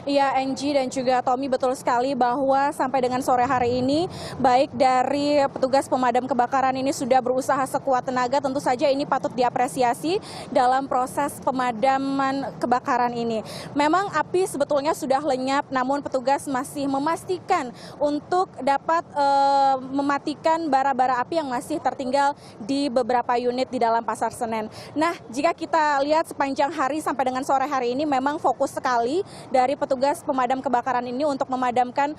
Iya, Angie dan juga Tommy, betul sekali bahwa sampai dengan sore hari ini, baik dari petugas pemadam kebakaran ini sudah berusaha sekuat tenaga, tentu saja ini patut diapresiasi dalam proses pemadaman kebakaran ini. Memang api sebetulnya sudah lenyap, namun petugas masih memastikan untuk dapat mematikan bara-bara api yang masih tertinggal di beberapa unit di dalam Pasar Senen. Nah, jika kita lihat sepanjang hari sampai dengan sore hari ini, memang fokus sekali dari petugas pemadam kebakaran ini untuk memadamkan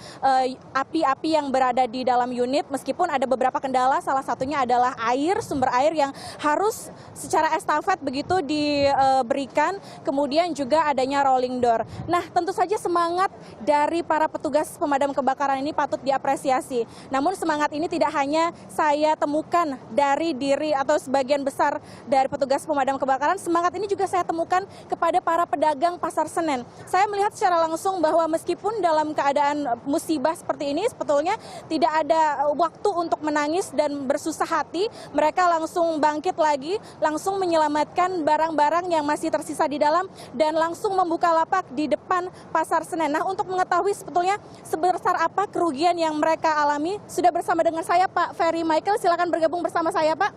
api-api yang berada di dalam unit, meskipun ada beberapa kendala, salah satunya adalah air, sumber air yang harus secara estafet begitu diberikan, kemudian juga adanya rolling door. Nah, tentu saja semangat dari para petugas pemadam kebakaran ini patut diapresiasi. Namun semangat ini tidak hanya saya temukan dari diri atau sebagian besar dari petugas pemadam kebakaran, semangat ini juga saya temukan kepada para pedagang Pasar Senen. Saya melihat secara langsung bahwa meskipun dalam keadaan musibah seperti ini sebetulnya tidak ada waktu untuk menangis dan bersusah hati, mereka langsung bangkit lagi, langsung menyelamatkan barang-barang yang masih tersisa di dalam dan langsung membuka lapak di depan Pasar Senen. Nah, untuk mengetahui sebetulnya sebesar apa kerugian yang mereka alami, sudah bersama dengan saya Pak Ferry Michael, silakan bergabung bersama saya Pak.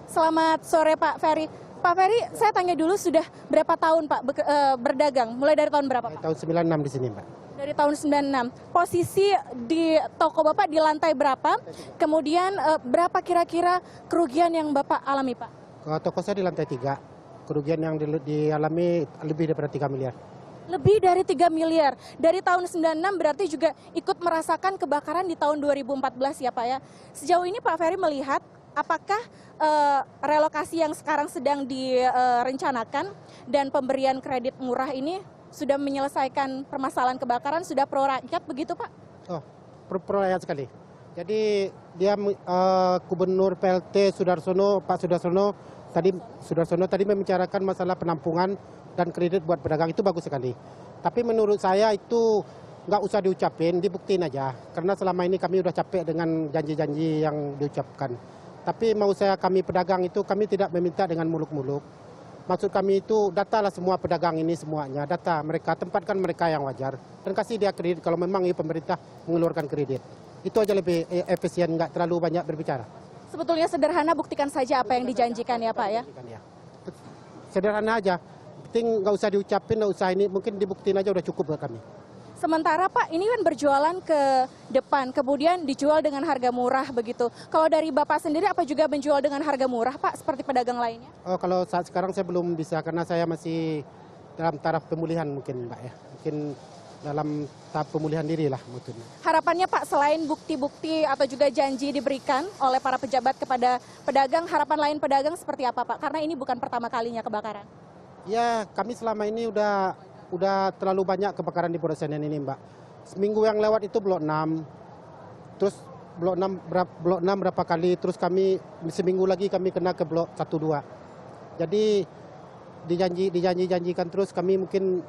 Selamat sore Pak Ferry. Pak Ferry, saya tanya dulu sudah berapa tahun Pak berdagang? Mulai dari tahun berapa Pak? Tahun 96 di sini Mbak. Dari tahun 96. Posisi di toko Bapak di lantai berapa? Kemudian berapa kira-kira kerugian yang Bapak alami Pak? Toko saya di lantai 3. Kerugian yang dialami lebih daripada 3 miliar. Lebih dari 3 miliar. Dari tahun 96 berarti juga ikut merasakan kebakaran di tahun 2014 ya Pak ya. Sejauh ini Pak Ferry melihat apakah relokasi yang sekarang sedang direncanakan dan pemberian kredit murah ini sudah menyelesaikan permasalahan kebakaran, sudah pro rakyat begitu Pak? Oh, pro rakyat sekali. Jadi dia Gubernur PLT Pak Sudarsono tadi membicarakan masalah penampungan dan kredit buat pedagang, itu bagus sekali. Tapi menurut saya itu nggak usah diucapin, dibuktiin aja. Karena selama ini kami udah capek dengan janji-janji yang diucapkan. Tapi kami pedagang itu kami tidak meminta dengan muluk-muluk. Maksud kami itu datalah semua pedagang ini semuanya, data mereka, tempatkan mereka yang wajar. Dan kasih dia kredit kalau memang pemerintah mengeluarkan kredit. Itu aja lebih efisien, nggak terlalu banyak berbicara. Sebetulnya sederhana, buktikan saja apa yang dijanjikan ya Pak ya? Sederhana aja, penting nggak usah diucapin, nggak usah ini, mungkin dibuktiin aja udah cukup buat kami. Sementara Pak, ini kan berjualan ke depan, kemudian dijual dengan harga murah begitu. Kalau dari Bapak sendiri, apa juga menjual dengan harga murah Pak, seperti pedagang lainnya? Oh, kalau saat sekarang saya belum bisa, karena saya masih dalam taraf pemulihan mungkin Mbak ya. Mungkin dalam tahap pemulihan diri lah mungkin. Harapannya Pak, selain bukti-bukti atau juga janji diberikan oleh para pejabat kepada pedagang, harapan lain pedagang seperti apa Pak? Karena ini bukan pertama kalinya kebakaran. Ya, kami selama ini udah terlalu banyak kebakaran di Pasar Senen ini Mbak. Seminggu yang lewat itu blok 6, terus blok 6 berapa kali, terus kami seminggu lagi kami kena ke blok 1-2. Jadi dijanjikan terus, kami mungkin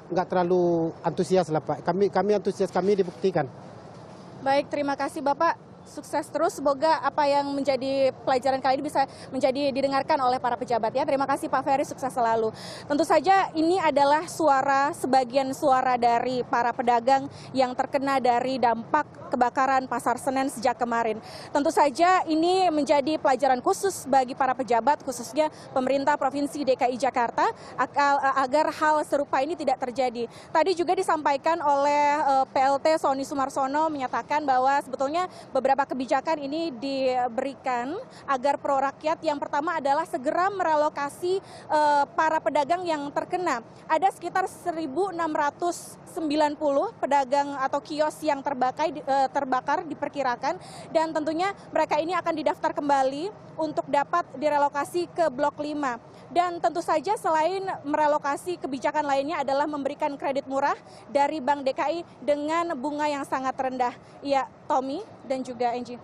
nggak terlalu antusias lah Pak. Kami antusias, kami dibuktikan. Baik, terima kasih Bapak. Sukses terus, semoga apa yang menjadi pelajaran kali ini bisa menjadi didengarkan oleh para pejabat ya. Terima kasih Pak Ferry, sukses selalu. Tentu saja ini adalah sebagian suara dari para pedagang yang terkena dari dampak kebakaran Pasar Senen sejak kemarin. Tentu saja ini menjadi pelajaran khusus bagi para pejabat, khususnya pemerintah Provinsi DKI Jakarta, agar hal serupa ini tidak terjadi. Tadi juga disampaikan oleh PLT Sony Sumarsono menyatakan bahwa sebetulnya beberapa kebijakan ini diberikan agar pro rakyat. Yang pertama adalah segera merelokasi para pedagang yang terkena. Ada sekitar 1.690 pedagang atau kios yang terbakar diperkirakan, dan tentunya mereka ini akan didaftar kembali untuk dapat direlokasi ke blok 5. Dan tentu saja selain merelokasi, kebijakan lainnya adalah memberikan kredit murah dari Bank DKI dengan bunga yang sangat rendah. Ya, Tommy dan juga Angie.